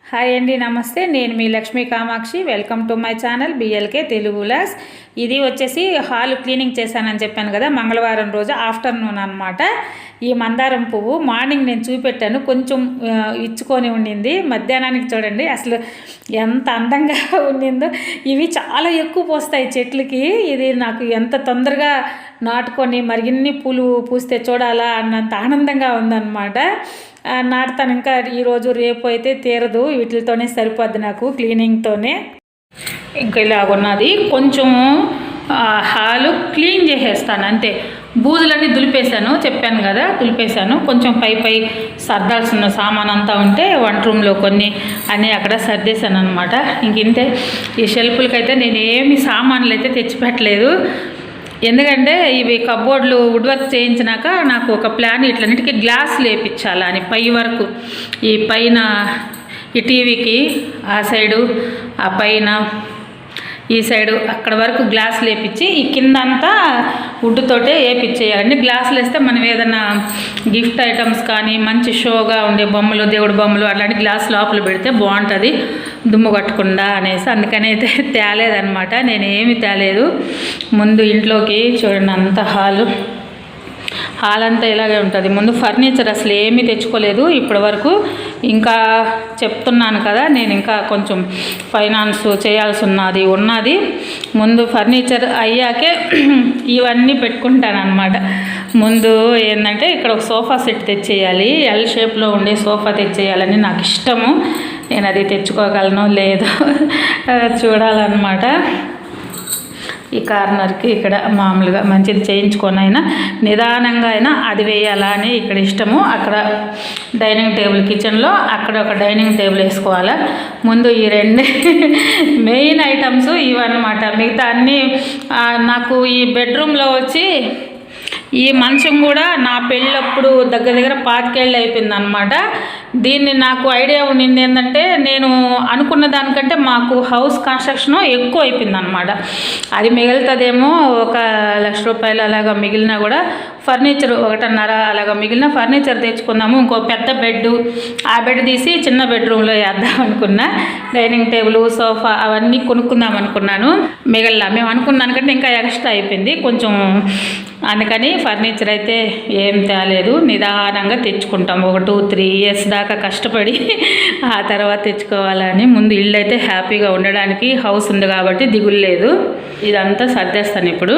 Hi అండి, నమస్తే. నేను మీ Lakshmi Kamakshi. Welcome to my channel BLK Telugu లాస్. ఇది వచ్చేసి హాల్ క్లీనింగ్ చేశానని చెప్పాను కదా, మంగళవారం రోజు ఆఫ్టర్నూన్ అనమాట. ఈ మందారం పువ్వు మార్నింగ్ నేను చూపెట్టాను, కొంచెం ఇచ్చుకొని ఉండింది. మధ్యాహ్నానికి చూడండి అసలు ఎంత అందంగా ఉండిందో. ఇవి చాలా ఎక్కువ పోస్తాయి చెట్లకి. ఇది నాకు ఎంత తొందరగా నాటుకొని మరిన్ని పూలు పూస్తే చూడాలా అన్నంత ఆనందంగా ఉందన్నమాట. నాటుతాను ఇంకా ఈరోజు రేపు అయితే తీరదు, వీటితోనే సరిపోద్ది నాకు క్లీనింగ్తోనే. ఇంకా ఇలాగున్నది కొంచెం హాలు క్లీన్ చేసేస్తాను అంతే. బూజులన్నీ దులిపేశాను, చెప్పాను కదా, దులిపేశాను. కొంచెం పై సర్దాల్సిన సామాన్ అంతా ఉంటే వంట రూమ్లో కొన్ని అన్నీ అక్కడ సర్దేశాను అనమాట. ఇంతే. ఈ షెల్ఫ్లకైతే నేను ఏమి సామాన్లు అయితే తెచ్చిపెట్టలేదు, ఎందుకంటే ఇవి కబోర్డ్లు వుడ్ వర్క్ చేయించినాక నాకు ఒక ప్లాన్ ఇట్లన్నిటికీ గ్లాస్ లేపించాలని. పై వరకు ఈ పైన ఈ టీవీకి ఆ సైడు, ఆ పైన ఈ సైడు అక్కడ వరకు గ్లాస్ లేపించి ఈ కిందంతా వుడ్ తోటే వేపించేయాలండి. గ్లాసులు వేస్తే మనం ఏదైనా గిఫ్ట్ ఐటమ్స్ కానీ మంచి షోగా ఉండే బొమ్మలు, దేవుడి బొమ్మలు అట్లాంటి గ్లాస్ లోపల పెడితే బాగుంటుంది, దుమ్ము కట్టకుండా అనేసి. అందుకని అయితే తేలేదనమాట, నేను ఏమి తేలేదు. ముందు ఇంట్లోకి చూడండి, అంత హాల్ అంతా ఇలాగే ఉంటుంది. ముందు ఫర్నిచర్ అసలు ఏమీ తెచ్చుకోలేదు ఇప్పటి వరకు. ఇంకా చెప్తున్నాను కదా, నేను ఇంకా కొంచెం ఫైనాన్స్ చేయాల్సి ఉన్నది. ముందు ఫర్నిచర్ అయ్యాకే ఇవన్నీ పెట్టుకుంటాను అనమాట. ముందు ఏంటంటే ఇక్కడ ఒక సోఫా సెట్ తెచ్చేయాలి, ఎల్ షేప్లో ఉండే సోఫా తెచ్చేయాలని నాకు ఇష్టము. నేను అది తెచ్చుకోగలను లేదో చూడాలన్నమాట. ఈ కార్నర్కి ఇక్కడ మామూలుగా మంచిది చేయించుకొని అయినా నిదానంగా అయినా అది వేయాలా అని ఇక్కడ ఇష్టము. అక్కడ డైనింగ్ టేబుల్, కిచెన్లో అక్కడ ఒక డైనింగ్ టేబుల్ వేసుకోవాలా. ముందు ఈ రెండే మెయిన్ ఐటమ్స్ ఇవన్నమాట. మిగతా అన్నీ నాకు ఈ బెడ్రూమ్లో వచ్చి ఈ మంచం కూడా నా పెళ్ళప్పుడు దగ్గర 25 ఏళ్ళు అయిపోయింది అనమాట. దీన్ని నాకు ఐడియా ఉండింది ఏంటంటే, నేను అనుకున్న దానికంటే మాకు హౌస్ కన్స్ట్రక్షన్ ఎక్కువ అయిపోయింది అనమాట. అది మిగులుతుందేమో, 1,00,000 రూపాయలు అలాగా మిగిలినా కూడా ఫర్నిచర్ 1.5 అలాగా మిగిలిన ఫర్నిచర్ తెచ్చుకుందాము. ఇంకో పెద్ద బెడ్, ఆ బెడ్ తీసి చిన్న బెడ్రూమ్లో వేద్దాం అనుకున్నా. డైనింగ్ టేబుల్, సోఫా అవన్నీ కొనుక్కుందాం అనుకున్నాను, మిగల్లా. మేము అనుకున్న దానికంటే ఇంకా ఎక్స్ట్రా అయిపోయింది కొంచెం. అందుకని ఫర్నిచర్ అయితే ఏం తేలేదు, నిదానంగా తెచ్చుకుంటాం. ఒక 2-3 ఇయర్స్ దాకా కష్టపడి ఆ తర్వాత తెచ్చుకోవాలని. ముందు ఇల్లు అయితే హ్యాపీగా ఉండడానికి హౌస్ ఉంది కాబట్టి దిగులు లేదు. ఇదంతా సర్దేస్తాను ఇప్పుడు.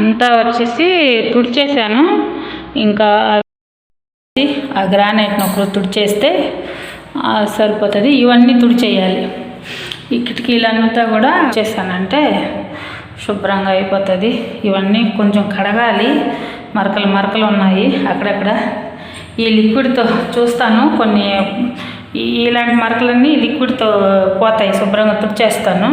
అంతా వచ్చేసి తుడిచేసాను. ఇంకా ఆ గ్రానైట్ను ఒకరు తుడిచేస్తే సరిపోతుంది. ఇవన్నీ తుడిచేయాలి. ఈ కిటికీలంతా కూడా చేశానంటే శుభ్రంగా అయిపోతుంది. ఇవన్నీ కొంచెం కడగాలి, మరకలు మరకలు ఉన్నాయి అక్కడక్కడ. ఈ లిక్విడ్తో చూస్తాను, కొన్ని ఇలాంటి మరకలన్నీ లిక్విడ్తో పోతాయి, శుభ్రంగా తుడిచేస్తాను.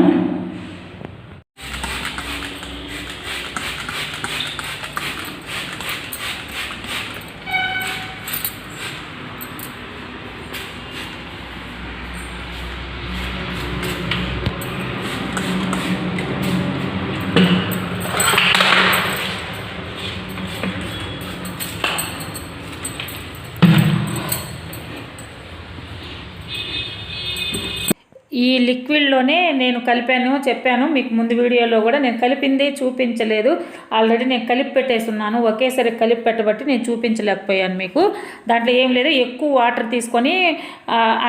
ఈ లిక్విడ్లోనే నేను కలిపాను, చెప్పాను మీకు ముందు వీడియోలో కూడా. నేను కలిపింది చూపించలేదు, ఆల్రెడీ నేను కలిపి పెట్టేస్తున్నాను. ఒకేసారి కలిపి పెట్టబట్టి నేను చూపించలేకపోయాను మీకు. దాంట్లో ఏం లేదు, ఎక్కువ వాటర్ తీసుకొని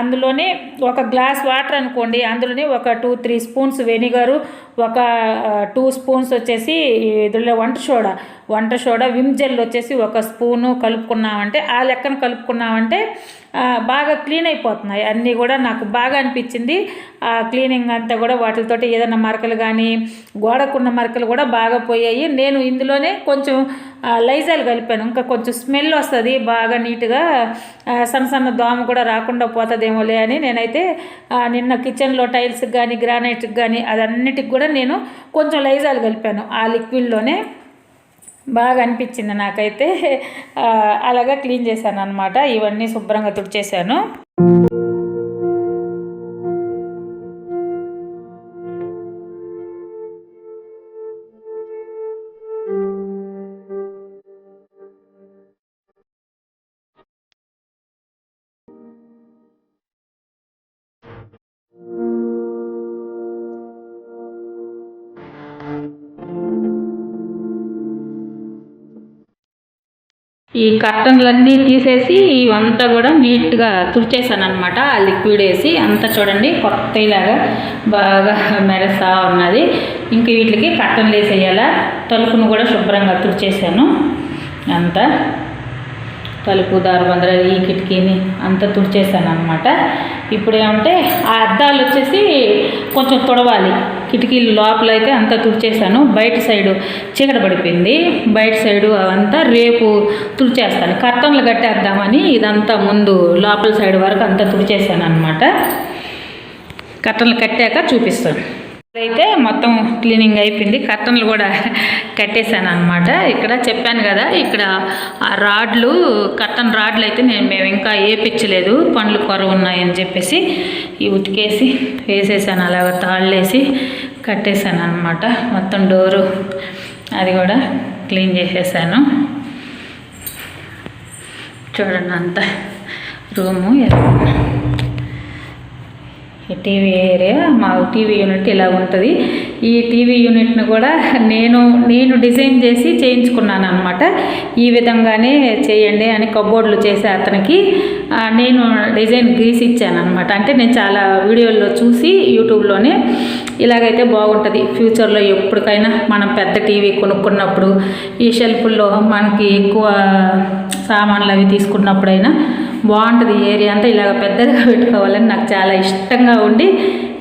అందులోనే ఒక గ్లాస్ వాటర్ అనుకోండి, అందులోనే ఒక 2-3 స్పూన్స్ వెనిగరు, ఒక 2 స్పూన్స్ వచ్చేసి ఇదిలో వంట సోడా, విమ్ జెల్ వచ్చేసి 1 స్పూను కలుపుకున్నామంటే, ఆ లెక్కన కలుపుకున్నామంటే బాగా క్లీన్ అయిపోతున్నాయి అన్నీ కూడా. నాకు బాగా అనిపించింది ఆ క్లీనింగ్ అంతా కూడా. వాటితోటి ఏదైనా మరకలు కానీ, గోడకున్న మరకలు కూడా బాగా పోయాయి. నేను ఇందులోనే కొంచెం లైజాల్ కలిపాను, ఇంకా కొంచెం స్మెల్ వస్తుంది బాగా నీట్గా, సన్న దోమ కూడా రాకుండా పోతుందేమోలే అని నేనైతే నిన్న కిచెన్లో టైల్స్కి కానీ, గ్రానైట్కి కానీ, అదన్నిటికి కూడా నేను కొంచెం లైజాల్ కలిపాను ఆ లిక్విడ్లోనే. బాగా అనిపించింది నాకైతే. అలాగా క్లీన్ చేశాను అనమాట. ఇవన్నీ శుభ్రంగా తుడిచేశాను. ఈ కర్టన్లన్నీ తీసేసి ఇవంతా కూడా నీట్గా తుడిచేసాను అనమాట. ఆ లిక్విడ్ వేసి అంతా చూడండి కొత్త ఇలాగా బాగా మెరస్తా ఉన్నది. ఇంక వీటికి కర్టన్లు వేసేయాల. తలుపును కూడా శుభ్రంగా తుడిచేసాను అంతా. తలుపు, దారబందర, ఈ కిటికీని అంతా తుడిచేసాను అనమాట. ఇప్పుడు ఏమంటే ఆ అద్దాలు వచ్చేసి కొంచెం తుడవాలి. కిటికీలు లోపల అయితే అంతా తుడిచేసాను. బయట సైడు చీకటి పడిపోయింది, బయట సైడు అవంతా రేపు తుడిచేస్తాను. కర్టన్లు కట్టేద్దామని ఇదంతా ముందు లోపల సైడ్ వరకు అంతా తుడిచేసాను అనమాట. కర్టన్లు కట్టాక చూపిస్తాను. అయితే మొత్తం క్లీనింగ్ అయిపోయింది. కర్టన్లు కూడా కట్టేశాను అనమాట. ఇక్కడ చెప్పాను కదా, ఇక్కడ ఆ రాడ్లు, కర్టన్ రాడ్లు అయితే మేము ఇంకా వేయించలేదు, పండ్లు కొరవ ఉన్నాయని చెప్పేసి ఈ ఉతికేసి వేసేసాను. అలాగ తాళ్ళేసి కట్టేశాను అనమాట. మొత్తం డోరు అది కూడా క్లీన్ చేసేసాను. చూడండి అంతా రూము. ఈ టీవీ ఏరియా, మా టీవీ యూనిట్ ఇలా ఉంటుంది. ఈ టీవీ యూనిట్ను కూడా నేను డిజైన్ చేసి చేయించుకున్నాను అనమాట. ఈ విధంగానే చేయండి అని కబోర్డులు చేసే అతనికి నేను డిజైన్ గీసి ఇచ్చాను అనమాట. అంటే నేను చాలా వీడియోల్లో చూసి యూట్యూబ్లోనే ఇలాగైతే బాగుంటుంది. ఫ్యూచర్లో ఎప్పటికైనా మనం పెద్ద టీవీ కొనుక్కున్నప్పుడు ఈ షెల్ఫుల్లో మనకి ఎక్కువ సామాన్లు అవి తీసుకున్నప్పుడైనా బాగుంటుంది. ఏరియా అంతా ఇలాగ పెద్దగా పెట్టుకోవాలని నాకు చాలా ఇష్టంగా ఉండి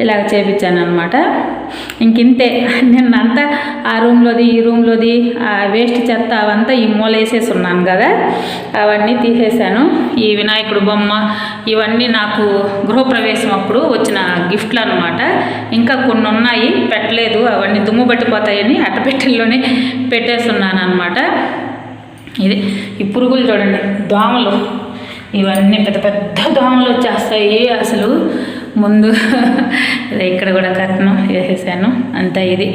ఇలాగ చేయించాను అనమాట. ఇంతే. నిన్నంతా ఆ రూమ్లోది ఈ రూమ్లోది వేస్ట్ చెత్త అవంతా ఈ మూల వేసేసి ఉన్నాను కదా, అవన్నీ తీసేసాను. ఈ వినాయకుడు బొమ్మ ఇవన్నీ నాకు గృహప్రవేశం అప్పుడు వచ్చిన గిఫ్ట్లు అనమాట. ఇంకా కొన్ని ఉన్నాయి పెట్టలేదు, అవన్నీ దుమ్ము పట్టిపోతాయని అట్టపెట్టెల్లోనే పెట్టేస్తున్నాను అనమాట. ఇది ఈ పురుగులు చూడండి, దోమలు, ఇవన్నీ పెద్ద పెద్ద దోమలు వచ్చేస్తాయి అసలు. ముందు ఇక్కడ కూడా కట్నం వేసేసాను అంతా. ఇది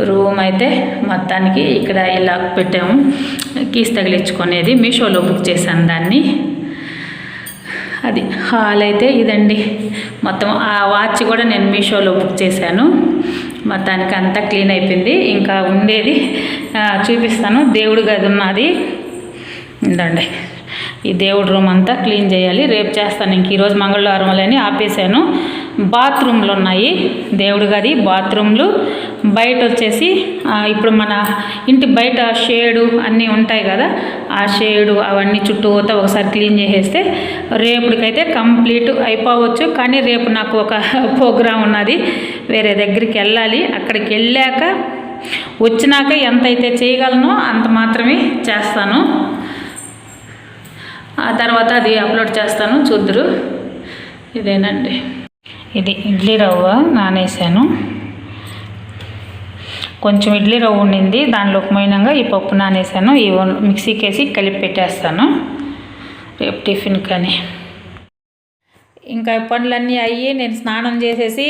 రూమ్ అయితే మొత్తానికి ఇక్కడ ఇలా పెట్టాము. కీస్ తగిలించుకునేది మీషోలో బుక్ చేశాను దాన్ని. అది హాల్ అయితే ఇదండి మొత్తం. ఆ వాచ్ కూడా నేను మీషోలో బుక్ చేశాను. మొత్తానికి అంతా క్లీన్ అయిపోయింది. ఇంకా ఉండేది చూపిస్తాను. దేవుడి గది ఉన్నది ఇదండి. ఈ దేవుడి రూమ్ అంతా క్లీన్ చేయాలి, రేపు చేస్తాను. ఇంక ఈరోజు మంగళవారం అని ఆపేసాను. బాత్రూమ్లు ఉన్నాయి, దేవుడి గది, బాత్రూమ్లు. బయట వచ్చేసి ఇప్పుడు మన ఇంటి బయట షేడు అన్నీ ఉంటాయి కదా, ఆ షేడు అవన్నీ చుట్టూతో ఒకసారి క్లీన్ చేసేస్తే రేపటికైతే కంప్లీట్ అయిపోవచ్చు. కానీ రేపు నాకు ఒక ప్రోగ్రాం ఉన్నది, వేరే దగ్గరికి వెళ్ళాలి. అక్కడికి వెళ్ళాక వచ్చినాక ఎంతైతే చేయగలనో అంత మాత్రమే చేస్తాను. ఆ తర్వాత అది అప్లోడ్ చేస్తాను, చూద్దరు. ఇదేనండి, ఇది ఇడ్లీ రవ్వ నానేసాను. కొంచెం ఇడ్లీ రవ్వ ఉండింది, దానిలోకి మైనంగా ఈ పప్పు నానేసాను. ఈ మిక్సీకి వేసి కలిపి పెట్టేస్తాను రేపు టిఫిన్ కానీ. ఇంకా పనులన్నీ అయ్యి నేను స్నానం చేసేసి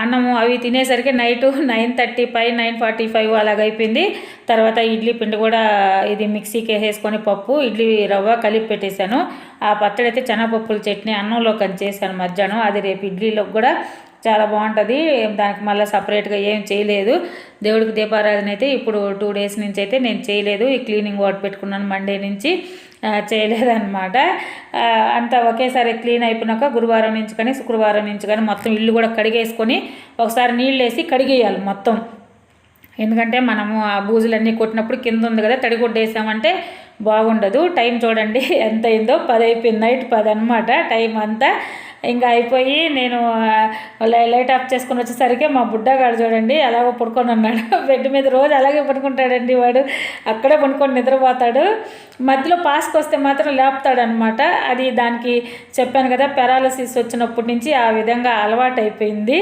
అన్నము అవి తినేసరికి నైటు 9:35 9:45 అలాగ అయిపోయింది. తర్వాత ఇడ్లీ పిండి కూడా ఇది మిక్సీకి వేసేసుకొని పప్పు ఇడ్లీ రవ్వ కలిపి పెట్టేశాను. ఆ పచ్చడి అయితే శనగపప్పుల చట్నీ అన్నంలో కట్ చేశాను మధ్యాహ్నం. అది రేపు ఇడ్లీలోకి కూడా చాలా బాగుంటుంది. దానికి మళ్ళీ సపరేట్గా ఏం చేయలేదు. దేవుడికి దీపారాధన అయితే ఇప్పుడు 2 days నుంచి అయితే నేను చేయలేదు. ఈ క్లీనింగ్ వాటర్ పెట్టుకున్నాను, మండే నుంచి చేయలేదన్నమాట. అంతా ఒకేసారి క్లీన్ అయిపోయినాక గురువారం నుంచి కానీ శుక్రవారం నుంచి కానీ మొత్తం ఇల్లు కూడా కడిగేసుకొని ఒకసారి నీళ్ళు వేసి కడిగేయాలి మొత్తం. ఎందుకంటే మనము ఆ బూజులన్నీ కొట్టినప్పుడు కింద ఉంది కదా, తడిగుడ్డ వేసామంటే బాగుండదు. టైం చూడండి ఎంత అయిందో, 10 అయిపోయింది, నైట్ 10 అనమాట టైం అంతా. ఇంకా అయిపోయి నేను లైట్ ఆఫ్ చేసుకొని వచ్చేసరికి మా బుడ్డగాడు చూడండి అలాగో పడుకొని ఉన్నాడు బెడ్ మీద. రోజు అలాగే పడుకుంటాడండి వాడు, అక్కడే పడుకొని నిద్రపోతాడు. మధ్యలో పాస్కి వస్తే మాత్రం లేపుతాడు అనమాట. అది దానికి చెప్పాను కదా, పెరాలసిస్ వచ్చినప్పటి నుంచి ఆ విధంగా అలవాటు అయిపోయింది.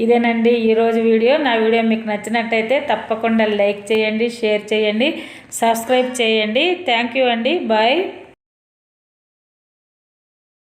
ఇదేనండి ఈరోజు వీడియో. నా వీడియో మీకు నచ్చినట్టయితే తప్పకుండా లైక్ చేయండి, షేర్ చేయండి, సబ్స్క్రైబ్ చేయండి. థ్యాంక్ యూ అండి, బాయ్.